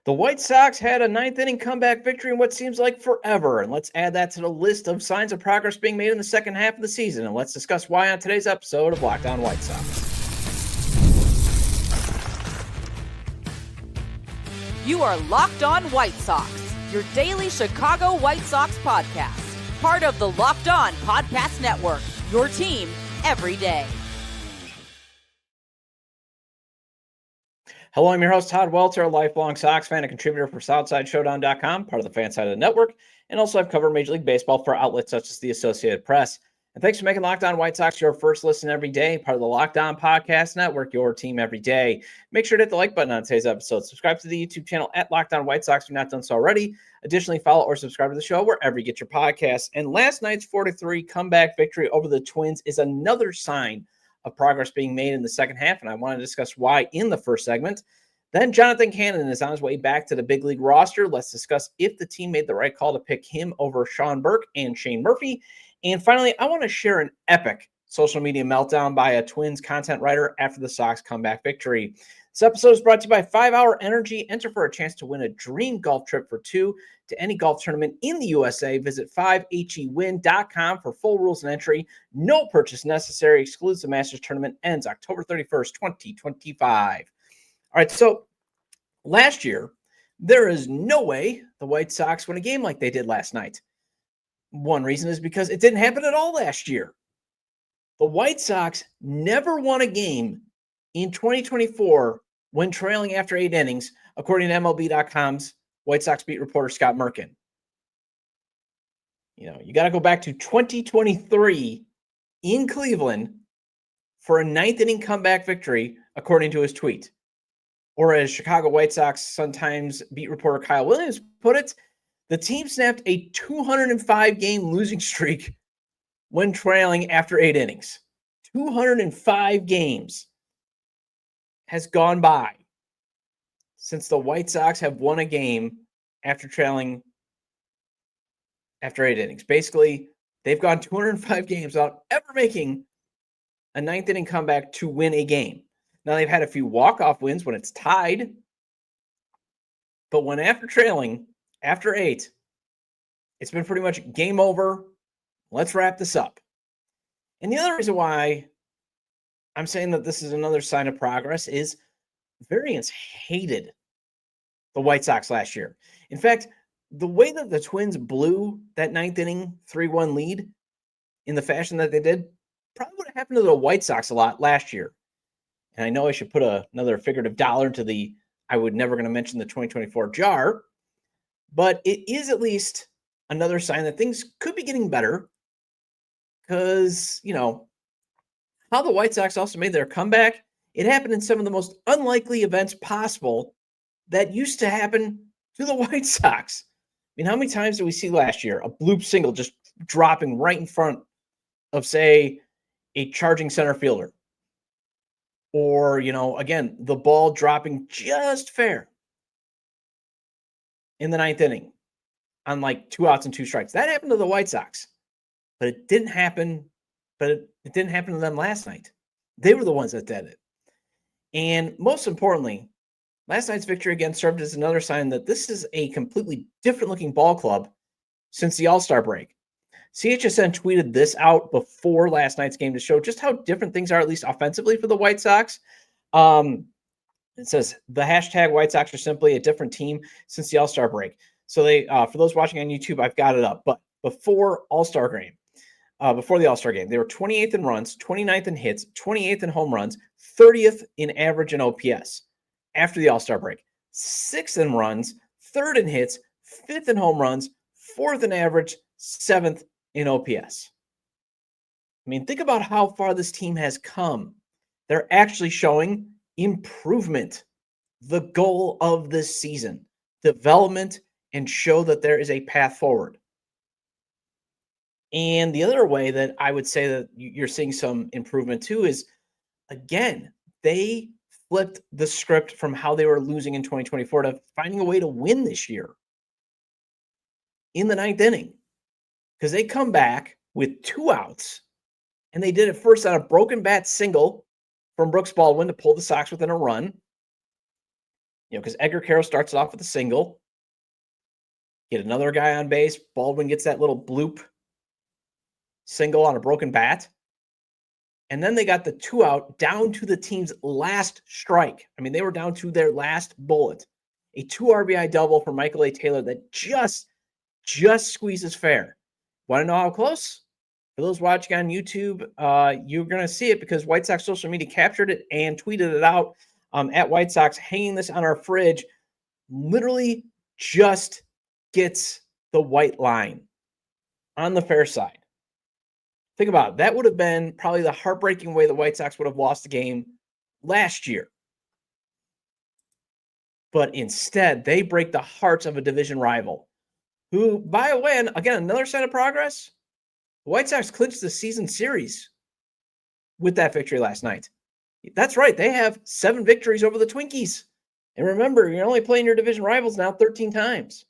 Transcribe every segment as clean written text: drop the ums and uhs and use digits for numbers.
The White Sox had a ninth inning comeback victory in what seems like forever. And let's add that to the list of signs of progress being made in the second half of the season. And let's discuss why on today's episode of Locked On White Sox. You are Locked On White Sox, your daily Chicago White Sox podcast. Part of the Locked On Podcast Network, your team every day. Hello, I'm your host, Todd Welter, a lifelong Sox fan and contributor for SouthsideShowdown.com, part of the fan side of the network, and also I've covered Major League Baseball for outlets such as the Associated Press. And thanks for making Locked On White Sox your first listen every day, part of the Locked On Podcast Network, your team every day. Make sure to hit the like button on today's episode. Subscribe to the YouTube channel at Locked On White Sox if you're not done so already. Additionally, follow or subscribe to the show wherever you get your podcasts. And last night's 4-3 comeback victory over the Twins is another sign of progress being made in the second half, and I want to discuss why in the first segment. Then Jonathan Cannon is on his way back to the big league roster. Let's discuss if the team made the right call to pick him over Sean Burke and Shane Murphy. And finally, I want to share an epic social media meltdown by a Twins content writer after the Sox comeback victory. This episode is brought to you by 5 Hour Energy. Enter for a chance to win a dream golf trip for two to any golf tournament in the USA. Visit 5hewin.com for full rules and entry. No purchase necessary. Excludes the Masters tournament. Ends October 31st, 2025. All right, so last year, there is no way the White Sox win a game like they did last night. One reason is because it didn't happen at all last year. The White Sox never won a game in 2024 when trailing after 8 innings, according to MLB.com's White Sox beat reporter Scott Merkin. You got to go back to 2023 in Cleveland for a ninth inning comeback victory, according to his tweet. Or as Chicago White Sox Sun-Times beat reporter Kyle Williams put it, the team snapped a 205-game losing streak when trailing after 8 innings. 205 games has gone by since the White Sox have won a game after trailing after 8 innings. Basically, they've gone 205 games without ever making a ninth inning comeback to win a game. Now, they've had a few walk-off wins when it's tied, but when after trailing, after 8, it's been pretty much game over. Let's wrap this up. And the other reason why I'm saying that this is another sign of progress is variants hated the White Sox last year. In fact, the way that the Twins blew that ninth inning 3-1 lead in the fashion that they did probably would have happened to the White Sox a lot last year. And I know I should put another figurative dollar into the I would never going to mention the 2024 jar, but it is at least another sign that things could be getting better because, how the White Sox also made their comeback, it happened in some of the most unlikely events possible that used to happen to the White Sox. I mean, how many times did we see last year a bloop single just dropping right in front of, say, a charging center fielder? Or, again, the ball dropping just fair in the ninth inning on like 2 outs and 2 strikes. That happened to the White Sox, but it didn't happen. It didn't happen to them last night. They were the ones that did it. And most importantly, last night's victory again served as another sign that this is a completely different looking ball club since the All-Star break. CHSN tweeted this out before last night's game to show just how different things are, at least offensively, for the White Sox. It says the hashtag White Sox are simply a different team since the All-Star break. So they, for those watching on YouTube, I've got it up. But before the All-Star game, they were 28th in runs, 29th in hits, 28th in home runs, 30th in average and OPS. After the All-Star break, 6th in runs, 3rd in hits, 5th in home runs, 4th in average, 7th in OPS. I mean, think about how far this team has come. They're actually showing improvement. The goal of this season, development, and show that there is a path forward. And the other way that I would say that you're seeing some improvement too is, again, they flipped the script from how they were losing in 2024 to finding a way to win this year in the ninth inning. Because they come back with 2 outs, and they did it first on a broken bat single from Brooks Baldwin to pull the Sox within a run. because Edgar Carroll starts it off with a single, get another guy on base. Baldwin gets that little bloop single on a broken bat. And then they got the 2 out down to the team's last strike. I mean, they were down to their last bullet. A 2 RBI double for Michael A. Taylor that just squeezes fair. Want to know how close? For those watching on YouTube, you're going to see it because White Sox social media captured it and tweeted it out at White Sox, hanging this on our fridge. Literally just gets the white line on the fair side. Think about it. That would have been probably the heartbreaking way the White Sox would have lost the game last year. But instead, they break the hearts of a division rival who, by the way, and again, another sign of progress, the White Sox clinched the season series with that victory last night. That's right. They have 7 victories over the Twinkies. And remember, you're only playing your division rivals now 13 times.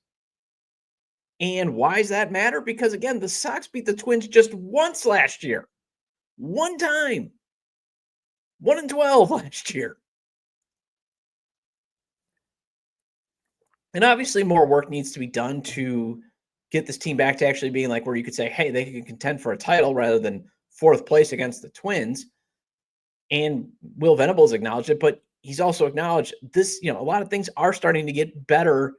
And why does that matter? Because, again, the Sox beat the Twins just once last year. One time. 1-12 last year. And obviously more work needs to be done to get this team back to actually being like where you could say, hey, they can contend for a title rather than 4th place against the Twins. And Will Venable has acknowledged it, but he's also acknowledged this, a lot of things are starting to get better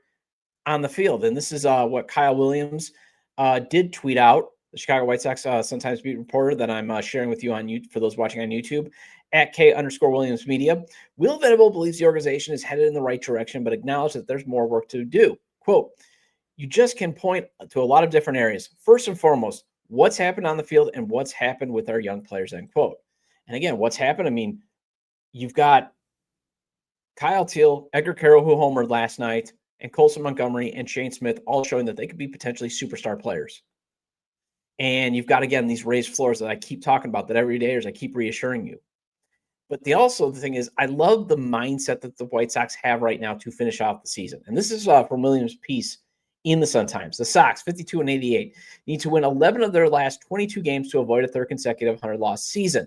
on the field. And this is what Kyle Williams did tweet out, the Chicago White Sox sometimes beat reporter that I'm sharing with you on YouTube for those watching on YouTube at K_Williams Media. Will Venable believes the organization is headed in the right direction, but acknowledged that there's more work to do. Quote, you just can point to a lot of different areas. First and foremost, what's happened on the field and what's happened with our young players, end quote. And again, what's happened? I mean, you've got Kyle Teal, Edgar Carroll, who homered last night, and Colson Montgomery and Shane Smith all showing that they could be potentially superstar players. And you've got, again, these raised floors that I keep talking about, that every day as I keep reassuring you. But the thing is, I love the mindset that the White Sox have right now to finish off the season. And this is from Williams' piece in the Sun-Times. The Sox, 52-88, need to win 11 of their last 22 games to avoid a 3rd consecutive 100-loss season.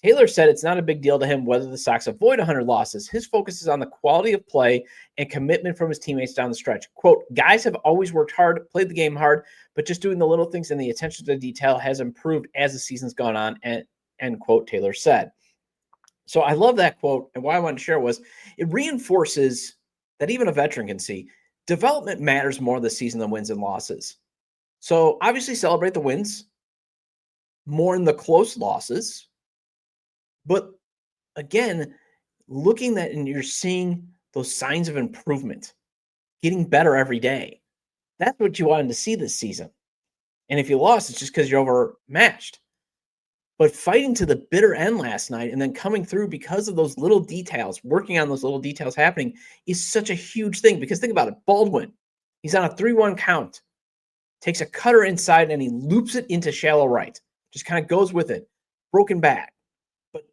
Taylor said it's not a big deal to him whether the Sox avoid 100 losses. His focus is on the quality of play and commitment from his teammates down the stretch. Quote, guys have always worked hard, played the game hard, but just doing the little things and the attention to detail has improved as the season's gone on, end quote, Taylor said. So I love that quote, and why I wanted to share was it reinforces that even a veteran can see development matters more this season than wins and losses. So obviously celebrate the wins, more in the close losses. But again, looking at and you're seeing those signs of improvement, getting better every day. That's what you wanted to see this season. And if you lost, it's just because you're overmatched. But fighting to the bitter end last night and then coming through because of those little details, working on those little details happening is such a huge thing. Because think about it, Baldwin, he's on a 3-1 count, takes a cutter inside and he loops it into shallow right. Just kind of goes with it. Broken bat. But,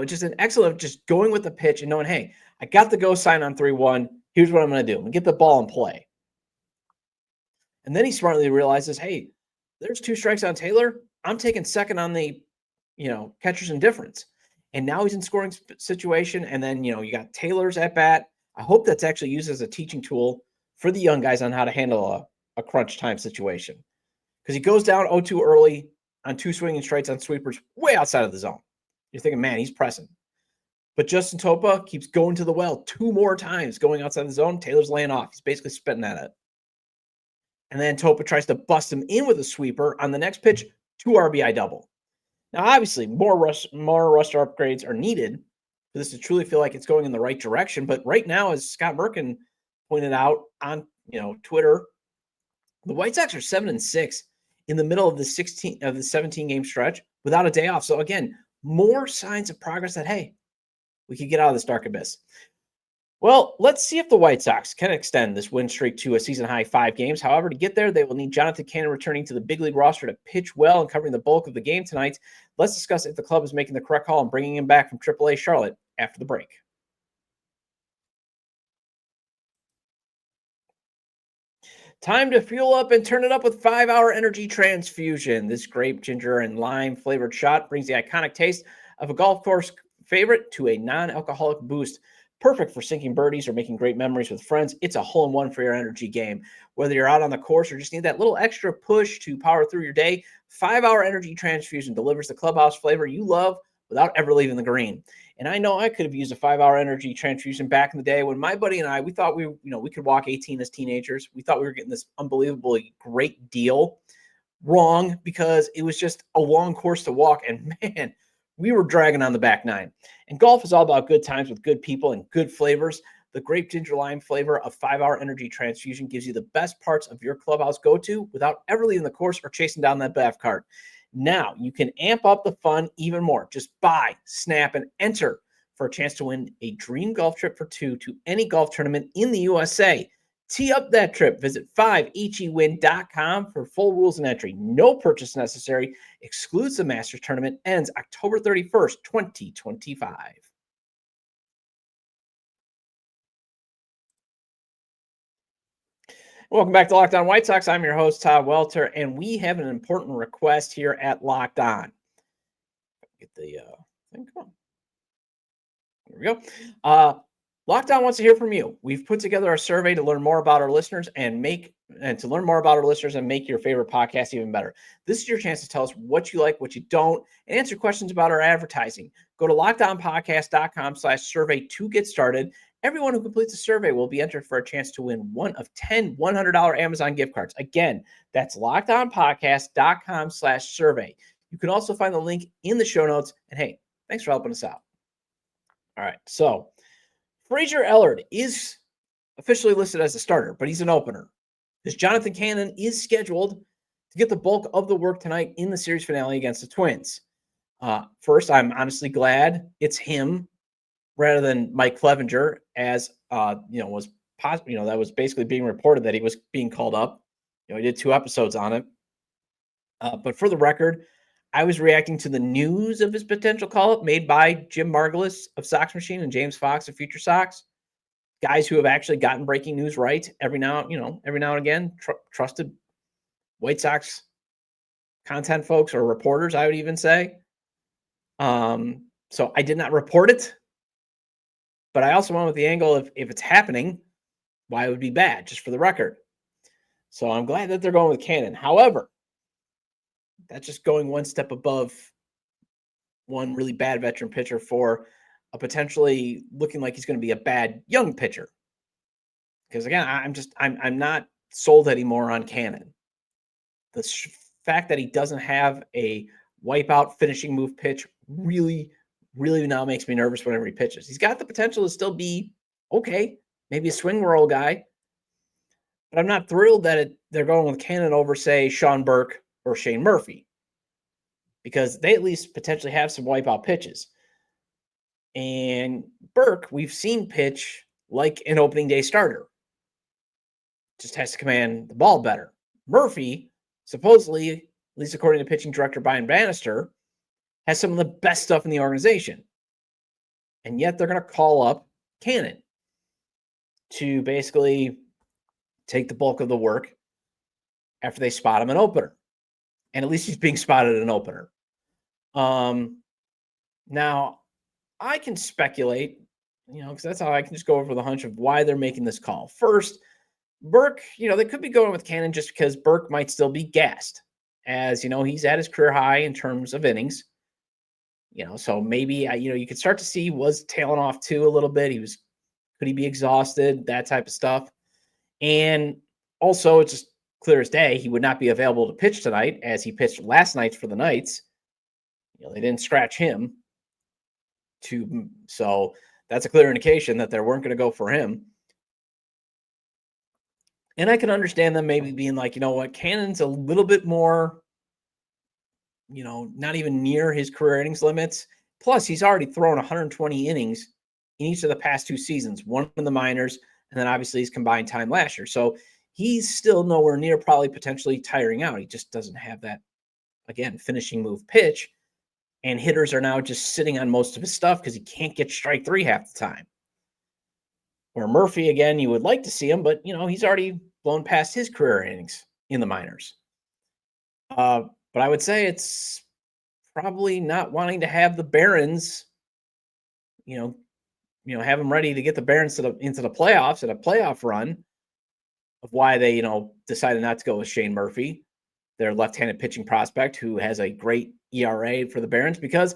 just an excellent just going with the pitch and knowing, hey, I got the go sign on 3-1. Here's what I'm going to do. I'm going to get the ball in play. And then he smartly realizes, hey, there's 2 strikes on Taylor. I'm taking second on the catcher's indifference. And now he's in scoring situation. And then, you got Taylor's at bat. I hope that's actually used as a teaching tool for the young guys on how to handle a crunch time situation. Because he goes down 0-2 early on 2 swinging strikes on sweepers way outside of the zone. You're thinking, man, he's pressing. But Justin Topa keeps going to the well 2 more times going outside the zone. Taylor's laying off. He's basically spitting at it. And then Topa tries to bust him in with a sweeper. On the next pitch, 2 RBI double. Now, obviously, more roster upgrades are needed for this to truly feel like it's going in the right direction. But right now, as Scott Merkin pointed out on Twitter, the White Sox are 7-6 in the middle of the 17-game stretch without a day off. So again, more signs of progress that, hey, we could get out of this dark abyss. Well, let's see if the White Sox can extend this win streak to a season-high 5 games. However, to get there, they will need Jonathan Cannon returning to the big league roster to pitch well and covering the bulk of the game tonight. Let's discuss if the club is making the correct call and bringing him back from AAA Charlotte after the break. Time to fuel up and turn it up with 5-Hour Energy Transfusion. This grape, ginger, and lime-flavored shot brings the iconic taste of a golf course favorite to a non-alcoholic boost. Perfect for sinking birdies or making great memories with friends. It's a hole-in-one for your energy game. Whether you're out on the course or just need that little extra push to power through your day, 5-Hour Energy Transfusion delivers the clubhouse flavor you love without ever leaving the green. And I know I could have used a 5-Hour Energy Transfusion back in the day when my buddy and I, we thought we could walk 18 as teenagers. We thought we were getting this unbelievably great deal. Wrong, because it was just a long course to walk. And man, we were dragging on the back nine. And golf is all about good times with good people and good flavors. The grape ginger lime flavor of 5-Hour Energy Transfusion gives you the best parts of your clubhouse go-to without ever leaving the course or chasing down that bath cart. Now you can amp up the fun even more. Just buy, snap, and enter for a chance to win a dream golf trip for two to any golf tournament in the USA. Tee up that trip. Visit 5hewin.com for full rules and entry. No purchase necessary. Excludes the Master Tournament. Ends October 31st, 2025. Welcome back to Locked On White Sox. I'm your host, Todd Welter, and we have an important request here at Locked On. Get the thing. Come on. There we go. Locked On wants to hear from you. We've put together a survey to learn more about our listeners and make your favorite podcast even better. This is your chance to tell us what you like, what you don't, and answer questions about our advertising. Go to lockedonpodcast.com/survey to get started. Everyone who completes the survey will be entered for a chance to win one of 10 $100 Amazon gift cards. Again, that's lockedonpodcast.com/survey. You can also find the link in the show notes. And hey, thanks for helping us out. All right, so Fraser Ellard is officially listed as a starter, but he's an opener. This Jonathan Cannon is scheduled to get the bulk of the work tonight in the series finale against the Twins. First, I'm honestly glad it's him rather than Mike Clevenger, as that was basically being reported that he was being called up. He did 2 episodes on it. But for the record, I was reacting to the news of his potential call-up made by Jim Margulis of Sox Machine and James Fox of Future Sox, guys who have actually gotten breaking news right every now and again, trusted White Sox content folks or reporters, I would even say. So I did not report it, but I also went with the angle of if it's happening, why it would be bad, just for the record. So I'm glad that they're going with Cannon. However, that's just going one step above one really bad veteran pitcher for a potentially looking like he's going to be a bad young pitcher. Because again, I'm not sold anymore on Cannon. The fact that he doesn't have a wipeout finishing move pitch really, really now makes me nervous whenever he pitches. He's got the potential to still be okay, maybe a swing roll guy, but I'm not thrilled that they're going with Cannon over, say, Sean Burke or Shane Murphy, because they at least potentially have some wipeout pitches. And Burke, we've seen pitch like an opening day starter. Just has to command the ball better. Murphy, supposedly, at least according to pitching director Brian Bannister, has some of the best stuff in the organization. And yet they're going to call up Cannon to basically take the bulk of the work after they spot him an opener. And at least he's being spotted at an opener. Now, I can speculate, because that's how I can just go over the hunch of why they're making this call. First, Burke, they could be going with Cannon just because Burke might still be gassed. As, he's at his career high in terms of innings. So maybe, you could start to see he was tailing off too a little bit. Could he be exhausted? That type of stuff. And also, it's just clear as day, he would not be available to pitch tonight as he pitched last night for the Knights. They didn't scratch him. So that's a clear indication that they weren't going to go for him. And I can understand them maybe being like, Cannon's a little bit more, not even near his career innings limits. Plus, he's already thrown 120 innings in each of the past 2 seasons, one in the minors, and then obviously his combined time last year. So he's still nowhere near probably potentially tiring out. He just doesn't have that, again, finishing move pitch. And hitters are now just sitting on most of his stuff because he can't get strike 3 half the time. Where Murphy, again, you would like to see him, but, he's already blown past his career innings in the minors. But I would say it's probably not wanting to have the Barons, have them ready to get the Barons into the playoffs and a playoff run of why they, decided not to go with Shane Murphy, their left-handed pitching prospect who has a great ERA for the Barons, because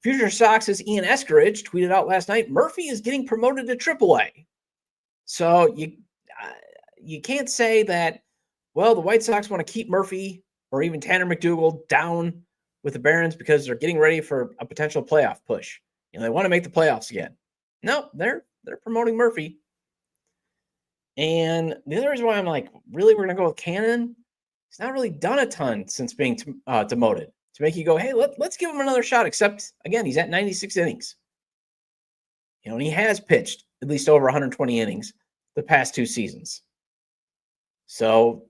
Future Sox's Ian Eskeridge tweeted out last night, Murphy is getting promoted to AAA. So you can't say that, well, the White Sox want to keep Murphy or even Tanner McDougal down with the Barons because they're getting ready for a potential playoff push. They want to make the playoffs again. No, they're promoting Murphy. And the other reason why I'm like, really, we're going to go with Cannon? He's not really done a ton since being demoted to make you go, hey, let's give him another shot. Except, again, he's at 96 innings. And he has pitched at least over 120 innings the past 2 seasons. So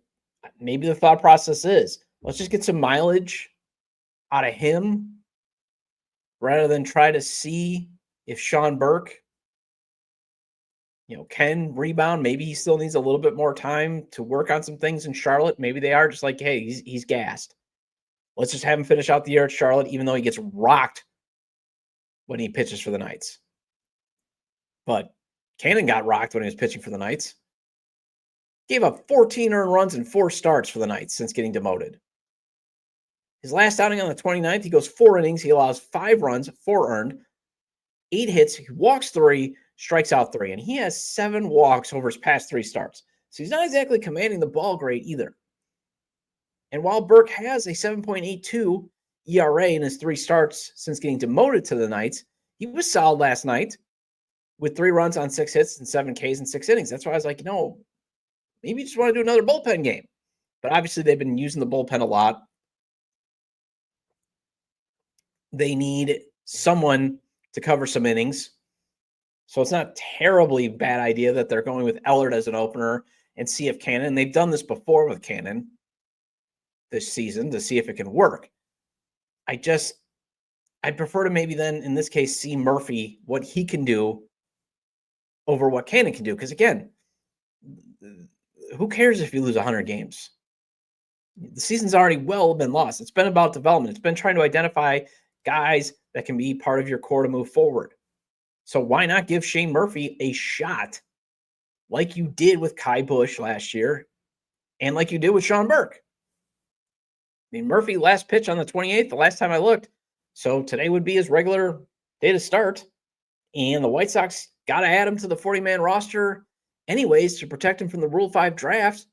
maybe the thought process is, let's just get some mileage out of him rather than try to see if Sean Burke, can rebound. Maybe he still needs a little bit more time to work on some things in Charlotte. Maybe they are just like, hey, he's gassed. Let's just have him finish out the year at Charlotte, even though he gets rocked when he pitches for the Knights. But Cannon got rocked when he was pitching for the Knights. Gave up 14 earned runs in 4 starts for the Knights since getting demoted. His last outing on the 29th, he goes 4 innings. He allows 5 runs, 4 earned, 8 hits. He walks 3, strikes out 3, and he has 7 walks over his past 3 starts. So he's not exactly commanding the ball great either. And while Burke has a 7.82 ERA in his 3 starts since getting demoted to the Knights, he was solid last night with 3 runs on 6 hits and 7 Ks in 6 innings. That's why I was like, maybe you just want to do another bullpen game. But obviously they've been using the bullpen a lot. They need someone to cover some innings. So it's not a terribly bad idea that they're going with Ellard as an opener and see if Cannon. They've done this before with Cannon this season to see if it can work. I prefer to maybe then, in this case, see Murphy, what he can do over what Cannon can do. Because again, who cares if you lose 100 games? The season's already well been lost. It's been about development. It's been trying to identify guys that can be part of your core to move forward. So why not give Shane Murphy a shot like you did with Kai Busch last year and like you did with Sean Burke? I mean, Murphy last pitch on the 28th, the last time I looked. So today would be his regular day to start. And the White Sox got to add him to the 40-man roster anyways to protect him from the Rule 5 draft.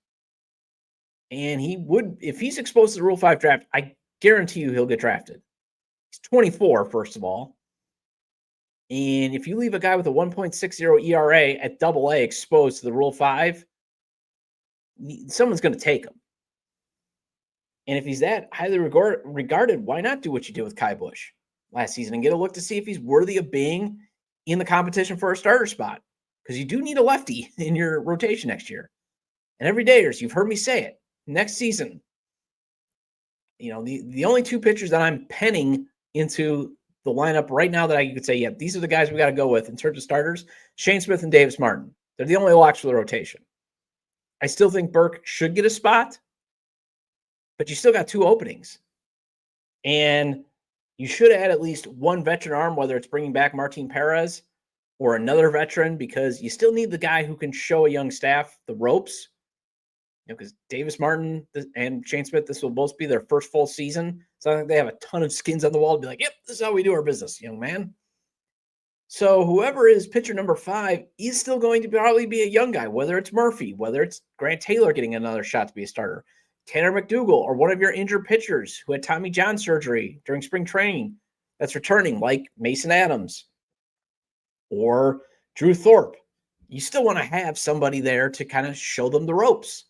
And he would, if he's exposed to the Rule 5 draft, I guarantee you he'll get drafted. He's 24, first of all. And if you leave a guy with a 1.60 ERA at AA exposed to the Rule 5, someone's going to take him. And if he's that highly regarded, why not do what you did with Kai Busch last season and get a look to see if he's worthy of being in the competition for a starter spot? Because you do need a lefty in your rotation next year. And every dayers, you've heard me say it, next season, the only 2 pitchers that I'm penning into the lineup right now that I could say, yeah, these are the guys we got to go with in terms of starters, Shane Smith and Davis Martin. They're the only locks for the rotation. I still think Burke should get a spot, but you still got 2 openings. And you should add at least 1 veteran arm, whether it's bringing back Martin Perez or another veteran, because you still need the guy who can show a young staff the ropes. Because Davis Martin and Shane Smith, this will both be their first full season. So I think they have a ton of skins on the wall to be like, yep, this is how we do our business, young man. So whoever is pitcher number 5 is still going to probably be a young guy, whether it's Murphy, whether it's Grant Taylor getting another shot to be a starter, Tanner McDougal, or one of your injured pitchers who had Tommy John surgery during spring training that's returning, like Mason Adams or Drew Thorpe. You still want to have somebody there to kind of show them the ropes.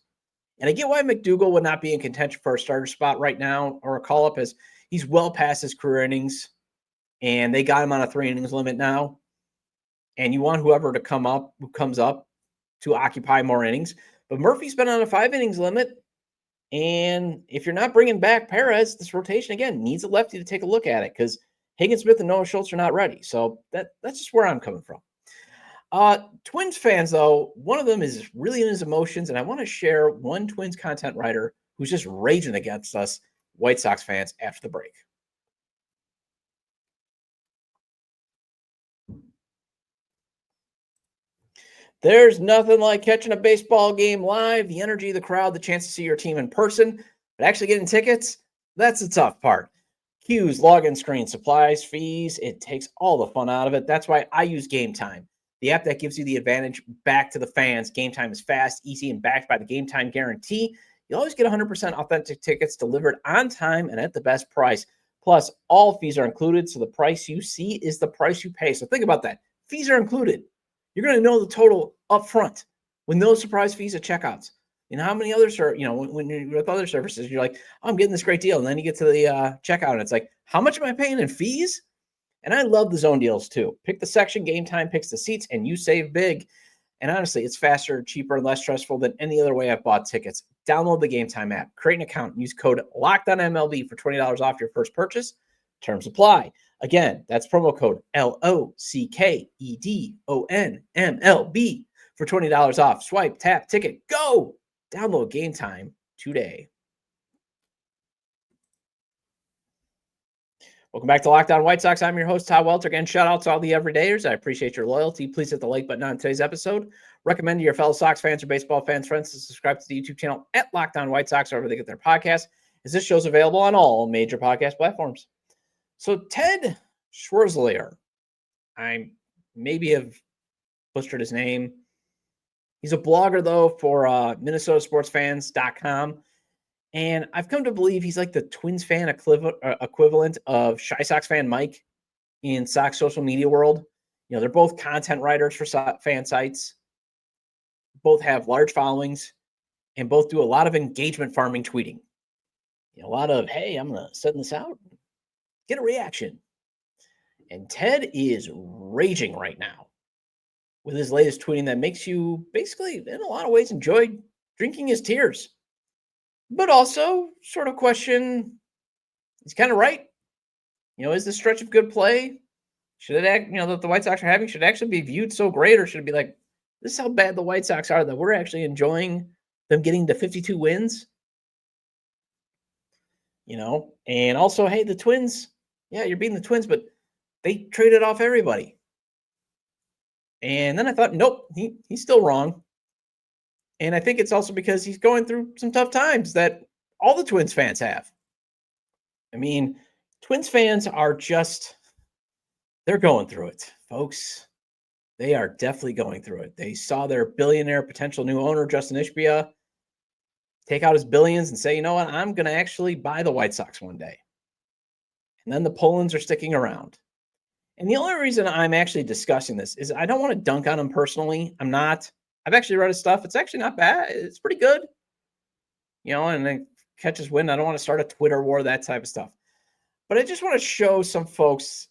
And I get why McDougal would not be in contention for a starter spot right now or a call-up, as he's well past his career innings, and they got him on a 3 innings limit now. And you want who comes up to occupy more innings. But Murphy's been on a 5 innings limit, and if you're not bringing back Perez, this rotation, again, needs a lefty to take a look at it because Higginsmith and Noah Schultz are not ready. So that's just where I'm coming from. Twins fans, though, one of them is really in his emotions, and I want to share one Twins content writer who's just raging against us White Sox fans after the break. There's nothing like catching a baseball game live, the energy of the crowd, the chance to see your team in person, but actually getting tickets, that's the tough part. Queues, login screens, supplies, fees, it takes all the fun out of it. That's why I use Game Time, the app that gives you the advantage back to the fans. Game Time is fast, easy, and backed by the Game Time guarantee. You always get 100% authentic tickets delivered on time and at the best price. Plus, all fees are included, so the price you see is the price you pay. So think about that. Fees are included. You're going to know the total up front with no surprise fees at checkouts. You know how many others are, when you're with other services, you're like, oh, I'm getting this great deal. And then you get to the checkout and it's like, how much am I paying in fees? And I love the zone deals too. Pick the section, Game Time picks the seats, and you save big. And honestly, it's faster, cheaper, and less stressful than any other way I've bought tickets. Download the Game Time app, create an account, and use code LOCKEDONMLB for $20 off your first purchase. Terms apply. Again, that's promo code LOCKEDONMLB for $20 off. Swipe, tap, ticket, go! Download Game Time today. Welcome back to Locked On White Sox. I'm your host, Todd Welter. Again, shout out to all the everydayers. I appreciate your loyalty. Please hit the like button on today's episode. Recommend to your fellow Sox fans or baseball fans, friends, to subscribe to the YouTube channel at Locked On White Sox, wherever they get their podcasts, as this show's available on all major podcast platforms. So Ted Schwerzler, I maybe have butchered his name. He's a blogger, though, for MinnesotaSportsFans.com. And I've come to believe he's like the Twins fan equivalent of Shy Sox fan Mike in Sox social media world. You know, they're both content writers for fan sites, both have large followings, and both do a lot of engagement farming tweeting. You know, a lot of, hey, I'm going to send this out, get a reaction. And Ted is raging right now with his latest tweeting that makes you basically, in a lot of ways, enjoy drinking his tears. But also sort of question, he's kind of right. You know, is this stretch of good play, should it that the White Sox are having, should it actually be viewed so great, or should it be like, this is how bad the White Sox are that we're actually enjoying them getting to 52 wins? You know, and also, hey, the Twins, yeah, you're beating the Twins, but they traded off everybody. And then I thought, nope, he's still wrong. And I think it's also because he's going through some tough times that all the Twins fans have. I mean, Twins fans are just, they're going through it, folks. They are definitely going through it. They saw their billionaire potential new owner, Justin Ishbia, take out his billions and say, you know what, I'm going to actually buy the White Sox one day. And then the Polans are sticking around. And the only reason I'm actually discussing this is I don't want to dunk on him personally. I'm not. I've actually read his stuff. It's actually not bad. It's pretty good. You know, and then catches wind. I don't want to start a Twitter war, that type of stuff. But I just want to show some folks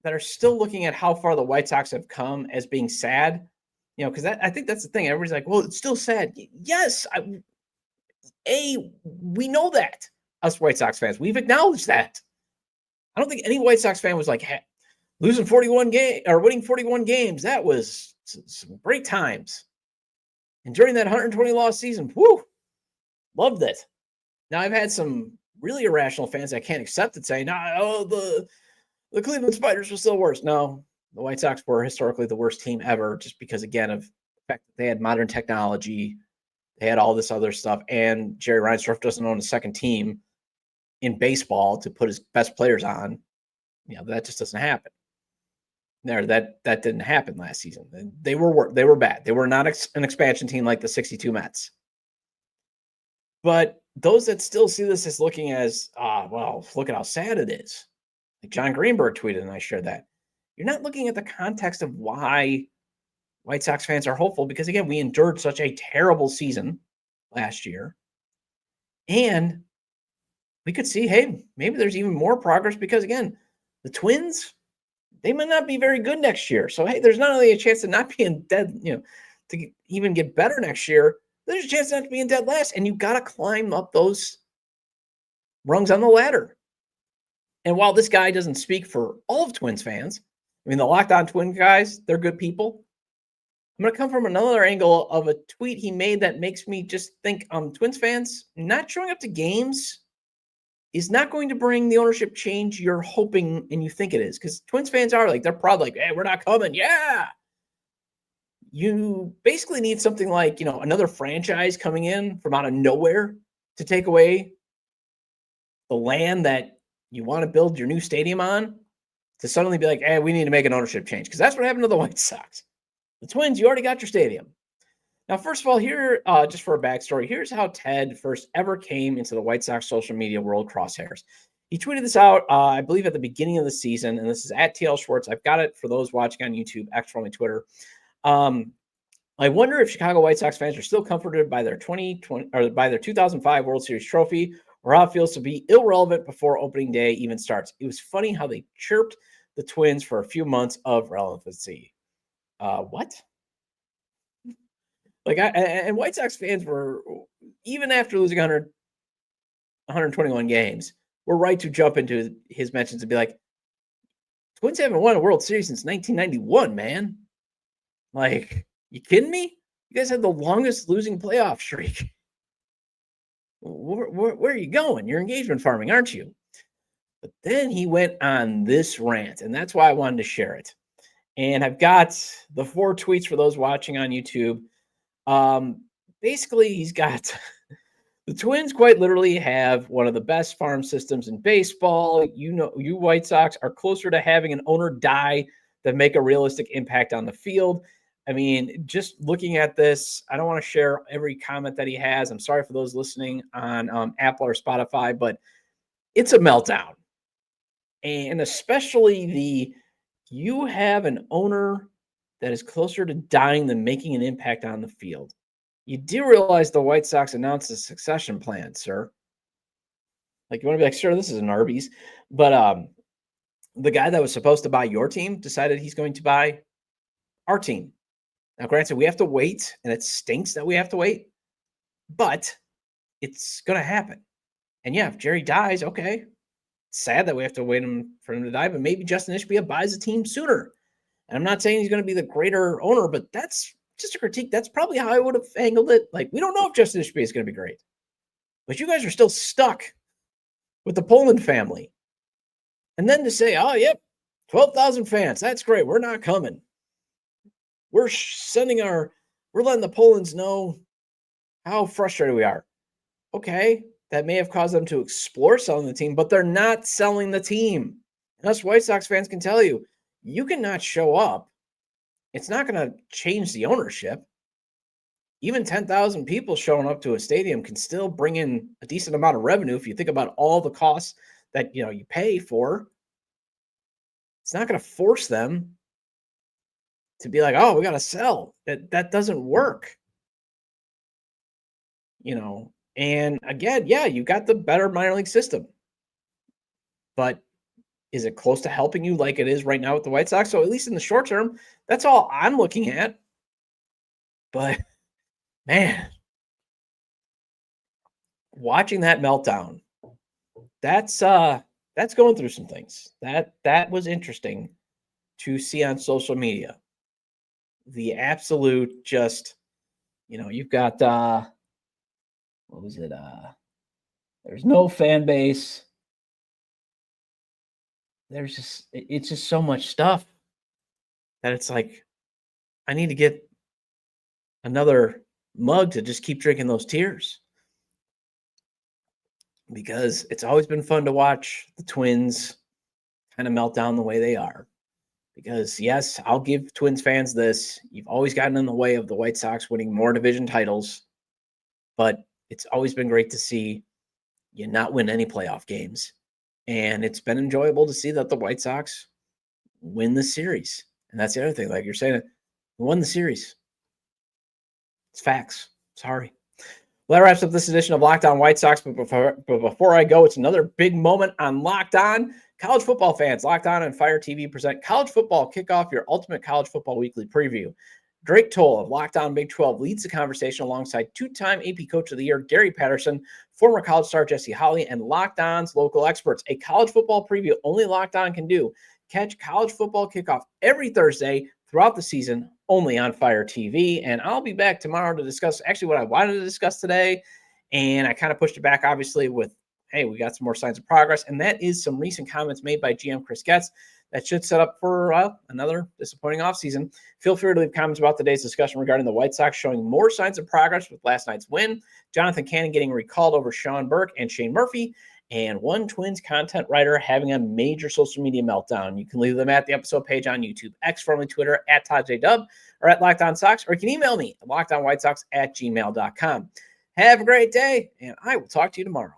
that are still looking at how far the White Sox have come as being sad. You know, because I think that's the thing. Everybody's like, well, it's still sad. Yes. We know that, us White Sox fans. We've acknowledged that. I don't think any White Sox fan was like, hey, losing 41 games or winning 41 games, that was some great times. And during that 120 loss season, whoo, loved it. Now I've had some really irrational fans that can't accept it saying, the Cleveland Spiders were still worse. No, the White Sox were historically the worst team ever, just because, again, of the fact that they had modern technology, they had all this other stuff, and Jerry Reinsdorf doesn't own a second team in baseball to put his best players on. You know, that just doesn't happen. That didn't happen last season. They were bad. They were not an expansion team like the 62 Mets. But those that still see this as looking as, well, look at how sad it is. Like John Greenberg tweeted, and I shared that. You're not looking at the context of why White Sox fans are hopeful, because, again, we endured such a terrible season last year. And we could see, hey, maybe there's even more progress because, again, the Twins, they might not be very good next year. So, hey, there's not only a chance to not be in dead, to even get better next year, there's a chance not to be in dead last. And you got to climb up those rungs on the ladder. And while this guy doesn't speak for all of Twins fans, I mean, the Locked On Twin guys, they're good people. I'm going to come from another angle of a tweet he made that makes me just think, Twins fans, not showing up to games is not going to bring the ownership change you're hoping and you think it is. Because Twins fans are like, they're proud, like, hey, we're not coming. Yeah. you basically need something like, another franchise coming in from out of nowhere to take away the land that you want to build your new stadium on, to suddenly be like, hey, we need to make an ownership change. Because that's what happened to the White Sox. The Twins, you already got your stadium. Now, first of all, here, just for a backstory, here's how Ted first ever came into the White Sox social media world crosshairs. He tweeted this out, I believe, at the beginning of the season, and this is at TL Schwartz. I've got it for those watching on YouTube, extra on my Twitter. I wonder if Chicago White Sox fans are still comforted by their 2020 or by their 2005 World Series trophy, or how it feels to be irrelevant before opening day even starts. It was funny how they chirped the Twins for a few months of relevancy. What? And White Sox fans were, even after losing 121 games, were right to jump into his mentions and be like, Twins haven't won a World Series since 1991, man. Like, you kidding me? You guys had the longest losing playoff streak. Where are you going? You're engagement farming, aren't you? But then he went on this rant, and that's why I wanted to share it. And I've got the 4 tweets for those watching on YouTube. Basically, he's got the Twins quite literally have one of the best farm systems in baseball. You White Sox are closer to having an owner die than make a realistic impact on the field. I mean, just looking at this, I don't want to share every comment that he has. I'm sorry for those listening on Apple or Spotify, but it's a meltdown. And especially you have an owner that is closer to dying than making an impact on the field. You do realize the White Sox announced a succession plan, sir. Like, you want to be like, sir, this is an Arby's. But the guy that was supposed to buy your team decided he's going to buy our team. Now, granted, we have to wait, and it stinks that we have to wait, but it's going to happen. And yeah, if Jerry dies, okay. It's sad that we have to wait for him to die, but maybe Justin Ishbia buys the team sooner. And I'm not saying he's going to be the greater owner, but that's just a critique. That's probably how I would have angled it. Like, we don't know if Justin Ishbia is going to be great, but you guys are still stuck with the Poland family. And then to say, oh, yep, 12,000 fans. That's great. We're not coming. We're letting the Polands know how frustrated we are. Okay, that may have caused them to explore selling the team, but they're not selling the team. And us White Sox fans can tell you, you cannot show up. It's not going to change the ownership. Even 10,000 people showing up to a stadium can still bring in a decent amount of revenue if you think about all the costs that you pay for. It's not going to force them to be like, oh, we got to sell. That doesn't work. And again, yeah, you got the better minor league system. But is it close to helping you like it is right now with the White Sox? So at least in the short term, that's all I'm looking at. But man, watching that meltdown, that's going through some things. That was interesting to see on social media. The absolute just, you've got what was it? There's no fan base. It's just so much stuff that it's like, I need to get another mug to just keep drinking those tears, because it's always been fun to watch the Twins kind of melt down the way they are. Because yes, I'll give Twins fans this. You've always gotten in the way of the White Sox winning more division titles, but it's always been great to see you not win any playoff games. And it's been enjoyable to see that the White Sox win the series. And that's the other thing. Like you're saying, we won the series. It's facts. Sorry. Well, that wraps up this edition of Locked On White Sox. But before I go, it's another big moment on Locked On. College football fans, Locked On and Fire TV present College Football Kickoff, your ultimate college football weekly preview. Drake Toll of Locked On Big 12 leads the conversation alongside two-time AP Coach of the Year Gary Patterson, former college star Jesse Holley, and Locked On's local experts. A college football preview only Locked On can do. Catch College Football Kickoff every Thursday throughout the season, only on Fire TV. And I'll be back tomorrow to discuss actually what I wanted to discuss today. And I kind of pushed it back, obviously, with, hey, we got some more signs of progress. And that is some recent comments made by GM Chris Getz that should set up for another disappointing offseason. Feel free to leave comments about today's discussion regarding the White Sox showing more signs of progress with last night's win, Jonathan Cannon getting recalled over Sean Burke and Shane Murphy, and one Twins content writer having a major social media meltdown. You can leave them at the episode page on YouTube, X, formerly Twitter, at ToddJDub, or at Locked On Sox, or you can email me at LockedOnWhiteSox@gmail.com. Have a great day, and I will talk to you tomorrow.